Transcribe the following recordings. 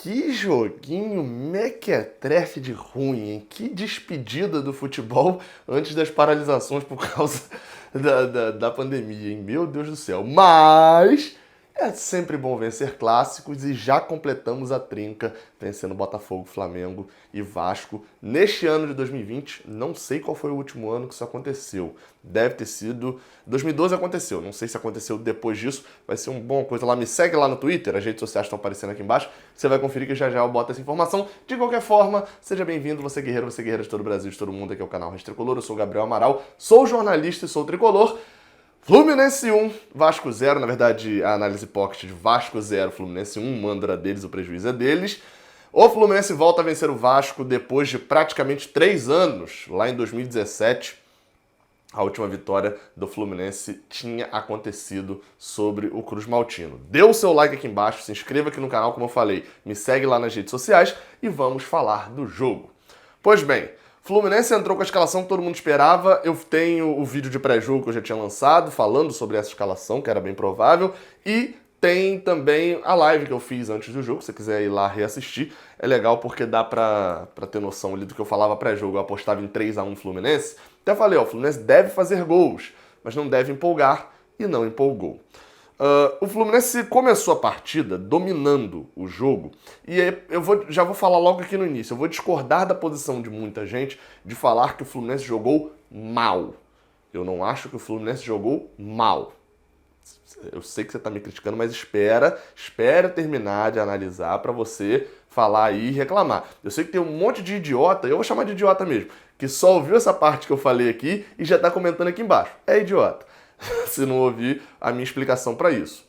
Que joguinho mequetrefe de ruim, hein? Que despedida do futebol antes das paralisações por causa da pandemia, hein? Meu Deus do céu. Mas é sempre bom vencer clássicos e já completamos a trinca vencendo Botafogo, Flamengo e Vasco. Neste ano de 2020, não sei qual foi o último ano que isso aconteceu. Deve ter sido... 2012 aconteceu, não sei se aconteceu depois disso. Vai ser uma boa coisa lá. Me segue lá no Twitter, as redes sociais estão aparecendo aqui embaixo. Você vai conferir que já já eu boto essa informação. De qualquer forma, seja bem-vindo, você guerreiro de todo o Brasil, de todo mundo. Aqui é o canal Raiz Tricolor, eu sou o Gabriel Amaral, sou jornalista e sou tricolor. Fluminense 1, Vasco 0, na verdade a análise pocket de Vasco 0, Fluminense 1, mandra deles, o prejuízo é deles. O Fluminense volta a vencer o Vasco depois de praticamente 3 anos, lá em 2017. A última vitória do Fluminense tinha acontecido sobre o Cruz Maltino. Dê o seu like aqui embaixo, se inscreva aqui no canal, como eu falei, me segue lá nas redes sociais e vamos falar do jogo. Pois bem, Fluminense entrou com a escalação que todo mundo esperava. Eu tenho o vídeo de pré-jogo que eu já tinha lançado, falando sobre essa escalação, que era bem provável. E tem também a live que eu fiz antes do jogo, se você quiser ir lá reassistir. É legal porque dá pra ter noção ali do que eu falava pré-jogo. Eu apostava em 3-1 Fluminense. Até falei, o Fluminense deve fazer gols, mas não deve empolgar, e não empolgou. O Fluminense começou a partida dominando o jogo, e já vou falar logo aqui no início, eu vou discordar da posição de muita gente de falar que o Fluminense jogou mal. Eu não acho que o Fluminense jogou mal. Eu sei que você está me criticando, mas espera terminar de analisar para você falar aí e reclamar. Eu sei que tem um monte de idiota, eu vou chamar de idiota mesmo, que só ouviu essa parte que eu falei aqui e já está comentando aqui embaixo. É idiota. Se não ouvir a minha explicação para isso.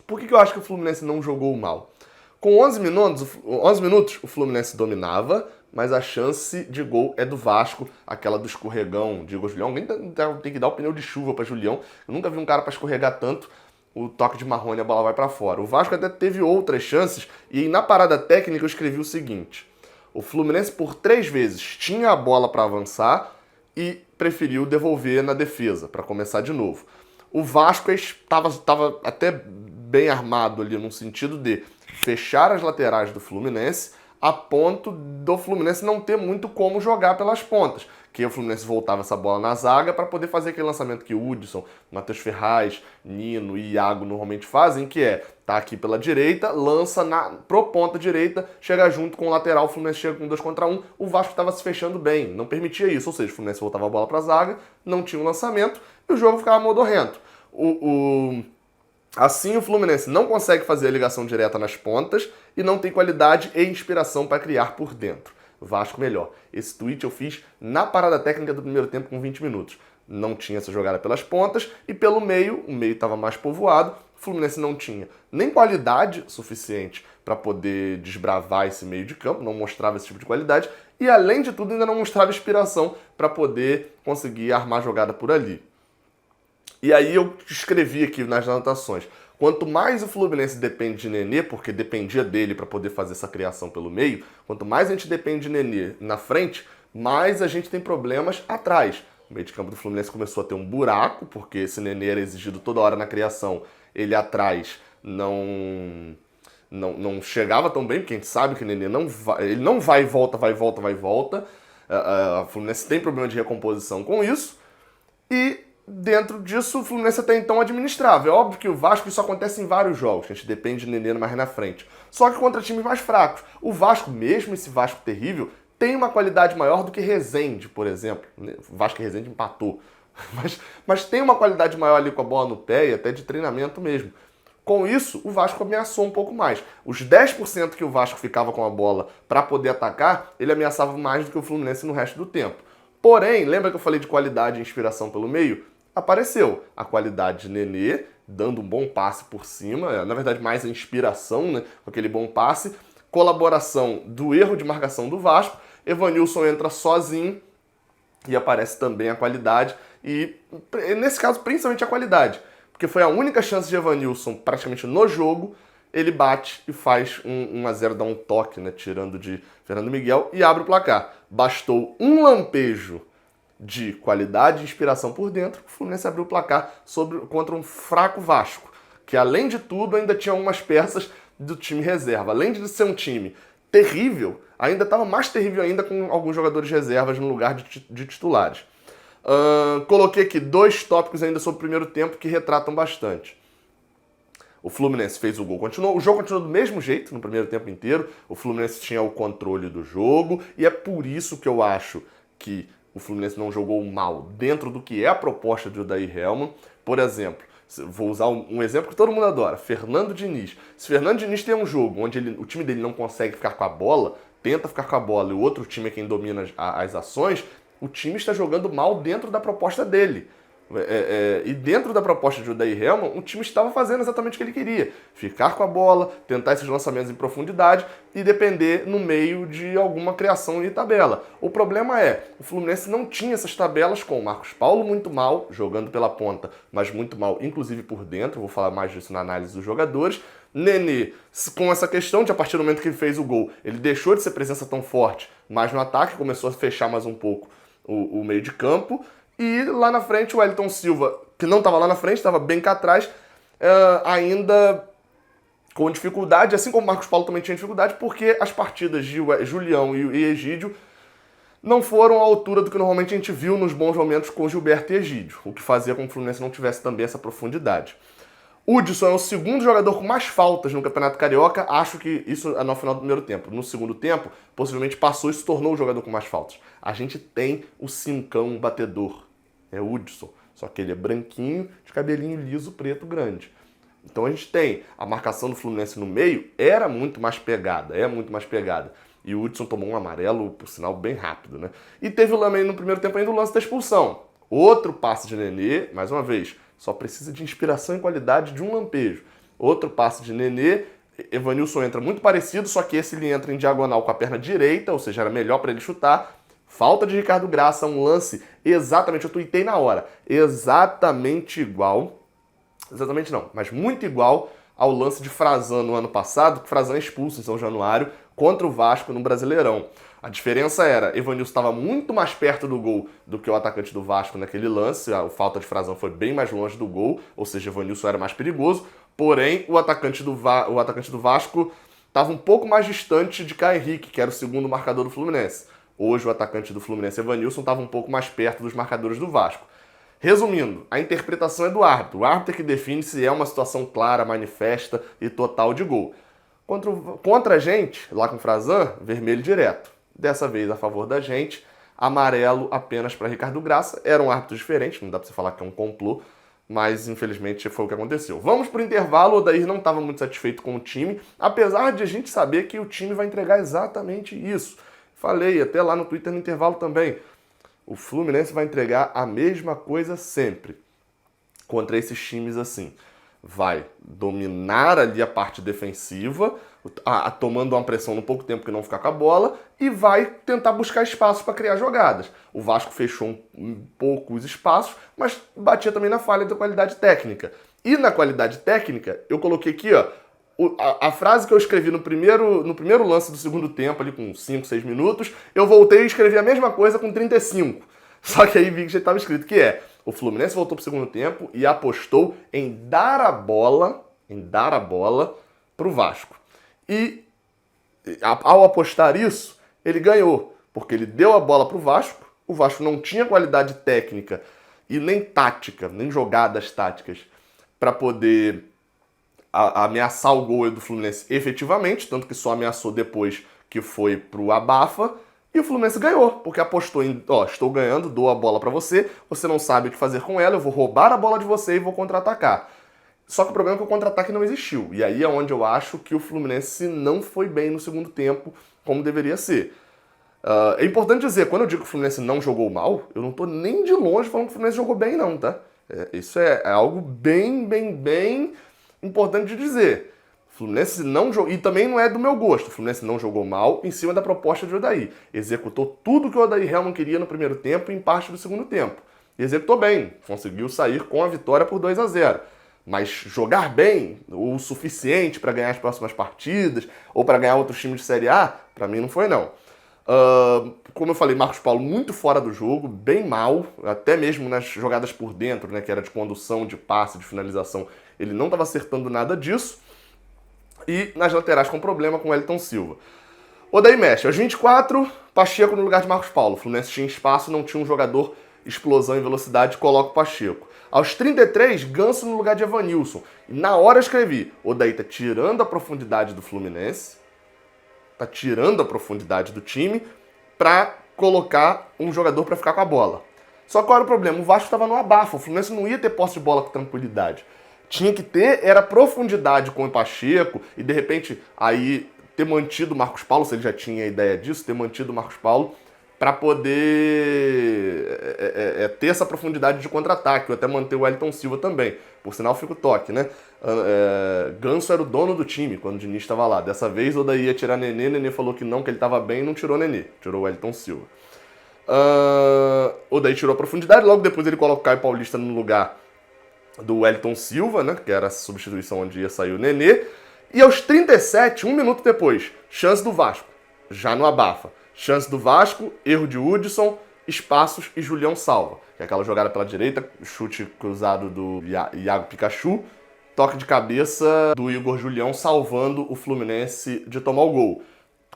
Por que eu acho que o Fluminense não jogou mal? Com 11 minutos, o Fluminense dominava, mas a chance de gol é do Vasco, aquela do escorregão. Diego Julião, alguém tem que dar o pneu de chuva para Julião. Eu nunca vi um cara para escorregar tanto. O toque de Marrone, a bola vai para fora. O Vasco até teve outras chances, e na parada técnica eu escrevi o seguinte: o Fluminense por 3 vezes tinha a bola para avançar e preferiu devolver na defesa, para começar de novo. O Vasco estava até bem armado ali, no sentido de fechar as laterais do Fluminense, a ponto do Fluminense não ter muito como jogar pelas pontas. Que o Fluminense voltava essa bola na zaga para poder fazer aquele lançamento que o Hudson, Matheus Ferraz, Nino e Iago normalmente fazem, que é, tá aqui pela direita, lança pro ponta direita, chega junto com o lateral, o Fluminense chega com 2 contra 1, o Vasco estava se fechando bem, não permitia isso, ou seja, o Fluminense voltava a bola para a zaga, não tinha um lançamento e o jogo ficava modorrento. Assim, o Fluminense não consegue fazer a ligação direta nas pontas e não tem qualidade e inspiração para criar por dentro. Vasco melhor. Esse tweet eu fiz na parada técnica do primeiro tempo com 20 minutos. Não tinha essa jogada pelas pontas e pelo meio, o meio estava mais povoado, o Fluminense não tinha nem qualidade suficiente para poder desbravar esse meio de campo, não mostrava esse tipo de qualidade e, além de tudo, ainda não mostrava inspiração para poder conseguir armar jogada por ali. E aí eu escrevi aqui nas anotações: quanto mais o Fluminense depende de Nenê, porque dependia dele para poder fazer essa criação pelo meio, quanto mais a gente depende de Nenê na frente, mais a gente tem problemas atrás. O meio de campo do Fluminense começou a ter um buraco, porque esse Nenê era exigido toda hora na criação, ele atrás não chegava tão bem, porque a gente sabe que o Nenê ele não vai e volta, vai e volta, vai e volta. O Fluminense tem problema de recomposição com isso, e dentro disso, o Fluminense até então administrava. É óbvio que o Vasco, isso acontece em vários jogos, a gente depende de Nenê mais na frente. Só que contra times mais fracos. O Vasco, mesmo esse Vasco terrível, tem uma qualidade maior do que Resende, por exemplo. O Vasco e Resende empatou. Mas tem uma qualidade maior ali com a bola no pé e até de treinamento mesmo. Com isso, o Vasco ameaçou um pouco mais. Os 10% que o Vasco ficava com a bola para poder atacar, ele ameaçava mais do que o Fluminense no resto do tempo. Porém, lembra que eu falei de qualidade e inspiração pelo meio? Apareceu a qualidade de Nenê, dando um bom passe por cima, na verdade mais a inspiração, né, com aquele bom passe, colaboração do erro de marcação do Vasco, Evanilson entra sozinho e aparece também a qualidade, e nesse caso principalmente a qualidade, porque foi a única chance de Evanilson praticamente no jogo, ele bate e faz 1-0, dá um toque, né, tirando de Fernando Miguel e abre o placar. Bastou um lampejo de qualidade e inspiração por dentro, o Fluminense abriu o placar contra um fraco Vasco, que além de tudo ainda tinha algumas peças do time reserva. Além de ser um time terrível, ainda estava mais terrível ainda com alguns jogadores reservas no lugar de titulares. Coloquei aqui 2 tópicos ainda sobre o primeiro tempo que retratam bastante. O Fluminense fez o gol, o jogo continuou do mesmo jeito no primeiro tempo inteiro, o Fluminense tinha o controle do jogo, e é por isso que eu acho que o Fluminense não jogou mal dentro do que é a proposta de Odair Hellmann. Por exemplo, vou usar um exemplo que todo mundo adora, Fernando Diniz. Se Fernando Diniz tem um jogo onde o time dele não consegue ficar com a bola, tenta ficar com a bola, e o outro time é quem domina as ações, o time está jogando mal dentro da proposta dele. E dentro da proposta de Odair Hellmann, o time estava fazendo exatamente o que ele queria. Ficar com a bola, tentar esses lançamentos em profundidade e depender no meio de alguma criação de tabela. O problema é, o Fluminense não tinha essas tabelas com o Marcos Paulo muito mal, jogando pela ponta, mas muito mal, inclusive por dentro. Vou falar mais disso na análise dos jogadores. Nenê, com essa questão de a partir do momento que ele fez o gol, ele deixou de ser presença tão forte, mas no ataque começou a fechar mais um pouco o meio de campo. E lá na frente, o Wellington Silva, que não estava lá na frente, estava bem cá atrás, ainda com dificuldade, assim como o Marcos Paulo também tinha dificuldade, porque as partidas de Julião e Egídio não foram à altura do que normalmente a gente viu nos bons momentos com Gilberto e Egídio, o que fazia com que o Fluminense não tivesse também essa profundidade. Hudson é o segundo jogador com mais faltas no Campeonato Carioca, acho que isso é no final do primeiro tempo. No segundo tempo, possivelmente passou e se tornou o jogador com mais faltas. A gente tem o cincão batedor, é o Hudson, só que ele é branquinho, de cabelinho liso, preto, grande. Então a gente tem a marcação do Fluminense no meio, é muito mais pegada. E o Hudson tomou um amarelo, por sinal, bem rápido, né? E teve também no primeiro tempo ainda o lance da expulsão. Outro passe de Nenê, mais uma vez, só precisa de inspiração e qualidade de um lampejo. Outro passe de Nenê, Evanilson entra muito parecido, só que esse ele entra em diagonal com a perna direita, ou seja, era melhor para ele chutar. Falta de Ricardo Graça, um lance exatamente, eu tuitei na hora, exatamente igual, exatamente não, mas muito igual ao lance de Frazan no ano passado, que Frazan é expulso em São Januário contra o Vasco no Brasileirão. A diferença era, Evanilson estava muito mais perto do gol do que o atacante do Vasco naquele lance, a falta de Frazan foi bem mais longe do gol, ou seja, Evanilson era mais perigoso, porém o atacante do Vasco estava um pouco mais distante de Caio Henrique, que era o segundo marcador do Fluminense. Hoje o atacante do Fluminense, Evanilson, estava um pouco mais perto dos marcadores do Vasco. Resumindo, a interpretação é do árbitro. O árbitro é que define se é uma situação clara, manifesta e total de gol. Contra a gente, lá com o Frazan, vermelho direto. Dessa vez a favor da gente, amarelo apenas para Ricardo Graça. Era um árbitro diferente, não dá para você falar que é um complô, mas infelizmente foi o que aconteceu. Vamos para o intervalo, o Odair não estava muito satisfeito com o time, apesar de a gente saber que o time vai entregar exatamente isso. Falei até lá no Twitter no intervalo também. O Fluminense vai entregar a mesma coisa sempre contra esses times assim. Vai dominar ali a parte defensiva, tomando uma pressão no pouco tempo que não ficar com a bola, e vai tentar buscar espaços para criar jogadas. O Vasco fechou um pouco os espaços, mas batia também na falha da qualidade técnica. E na qualidade técnica, eu coloquei aqui, ó, a frase que eu escrevi no primeiro lance do segundo tempo, ali com 5, 6 minutos, eu voltei e escrevi a mesma coisa com 35. Só que aí vi que já estava escrito, que é: o Fluminense voltou para o segundo tempo e apostou em dar a bola para o Vasco. E ao apostar isso, ele ganhou, porque ele deu a bola para o Vasco não tinha qualidade técnica e nem tática, nem jogadas táticas para poder ameaçar o gol do Fluminense efetivamente, tanto que só ameaçou depois que foi pro abafa, e o Fluminense ganhou, porque apostou em, estou ganhando, dou a bola pra você, você não sabe o que fazer com ela, eu vou roubar a bola de você e vou contra-atacar. Só que o problema é que o contra-ataque não existiu, e aí é onde eu acho que o Fluminense não foi bem no segundo tempo, como deveria ser. É importante dizer, quando eu digo que o Fluminense não jogou mal, eu não tô nem de longe falando que o Fluminense jogou bem não, tá? Isso é algo bem importante de dizer. O Fluminense não jogou, e também não é do meu gosto, o Fluminense não jogou mal em cima da proposta de Odair. Executou tudo que o Odair Hellmann queria no primeiro tempo e em parte do segundo tempo. E executou bem, conseguiu sair com a vitória por 2-0. Mas jogar bem, o suficiente para ganhar as próximas partidas, ou para ganhar outros times de Série A, para mim não foi não. Como eu falei, Marcos Paulo muito fora do jogo, bem mal, até mesmo nas jogadas por dentro, né, que era de condução, de passe, de finalização, ele não estava acertando nada disso. E nas laterais com problema com o Wellington Silva. Odair mexe. Aos 24, Pacheco no lugar de Marcos Paulo. O Fluminense tinha espaço, não tinha um jogador explosão e velocidade, coloca o Pacheco. Aos 33, Ganso no lugar de Evanilson. E na hora eu escrevi, Odair tá tirando a profundidade do Fluminense, tá tirando a profundidade do time pra colocar um jogador pra ficar com a bola. Só que qual era o problema? O Vasco estava no abafa, o Fluminense não ia ter posse de bola com tranquilidade. Tinha que ter, era profundidade com o Pacheco e de repente aí ter mantido o Marcos Paulo, se ele já tinha a ideia disso, ter mantido o Marcos Paulo para poder ter essa profundidade de contra-ataque, ou até manter o Wellington Silva também. Por sinal, fica o toque, né? Ganso era o dono do time quando o Diniz estava lá. Dessa vez, o Odair ia tirar Nenê falou que não, que ele estava bem e não tirou Nenê, tirou o Wellington Silva. Odair tirou a profundidade, logo depois ele coloca o Caio Paulista no lugar do Wellington Silva, né? Que era a substituição onde ia sair o Nenê. E aos 37, um minuto depois, chance do Vasco, já no abafa. Chance do Vasco, erro de Hudson, espaços e Julião salva. Que é aquela jogada pela direita, chute cruzado do Iago Pikachu, toque de cabeça do Igor Julião salvando o Fluminense de tomar o gol.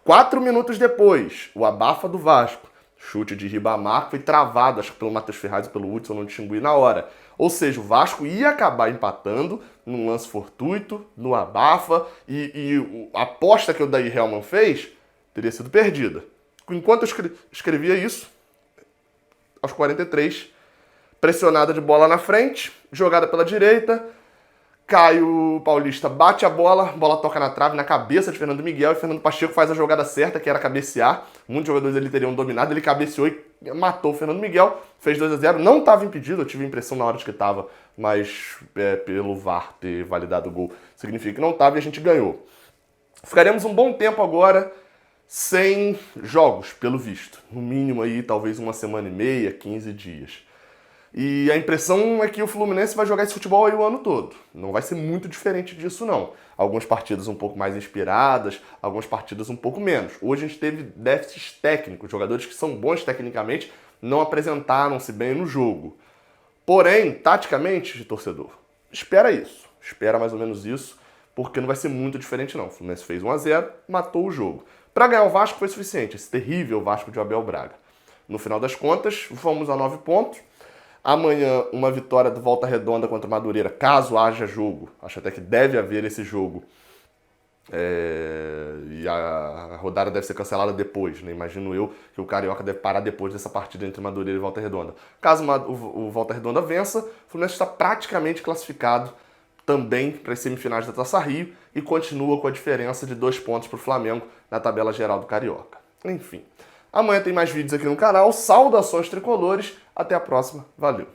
4 minutos depois, o abafa do Vasco, chute de Ribamar, foi travado, acho que pelo Matheus Ferraz e pelo Hudson, não distingui na hora. Ou seja, o Vasco ia acabar empatando num lance fortuito, no abafa, e a aposta que o Odair Hellmann fez teria sido perdida. Enquanto eu escrevia isso, aos 43, pressionada de bola na frente, jogada pela direita, Caio Paulista bate a bola toca na trave, na cabeça de Fernando Miguel, e Fernando Pacheco faz a jogada certa, que era cabecear. Muitos jogadores ele teriam dominado, ele cabeceou e matou o Fernando Miguel, fez 2-0, não estava impedido, eu tive a impressão na hora de que estava, mas pelo VAR ter validado o gol significa que não estava e a gente ganhou. Ficaremos um bom tempo agora sem jogos, pelo visto. No mínimo aí, talvez uma semana e meia, 15 dias. E a impressão é que o Fluminense vai jogar esse futebol aí o ano todo. Não vai ser muito diferente disso, não. Algumas partidas um pouco mais inspiradas, algumas partidas um pouco menos. Hoje a gente teve déficits técnicos, jogadores que são bons tecnicamente não apresentaram-se bem no jogo. Porém, taticamente, torcedor, espera isso. Espera mais ou menos isso, porque não vai ser muito diferente, não. O Fluminense fez 1-0, matou o jogo. Para ganhar o Vasco foi suficiente, esse terrível Vasco de Abel Braga. No final das contas, fomos a 9 pontos. Amanhã, uma vitória do Volta Redonda contra o Madureira, caso haja jogo. Acho até que deve haver esse jogo. E a rodada deve ser cancelada depois, né? Imagino eu que o Carioca deve parar depois dessa partida entre Madureira e Volta Redonda. Caso o Volta Redonda vença, o Fluminense está praticamente classificado também para as semifinais da Taça Rio e continua com a diferença de 2 pontos para o Flamengo na tabela geral do Carioca. Enfim, amanhã tem mais vídeos aqui no canal. Saudações tricolores, até a próxima, valeu!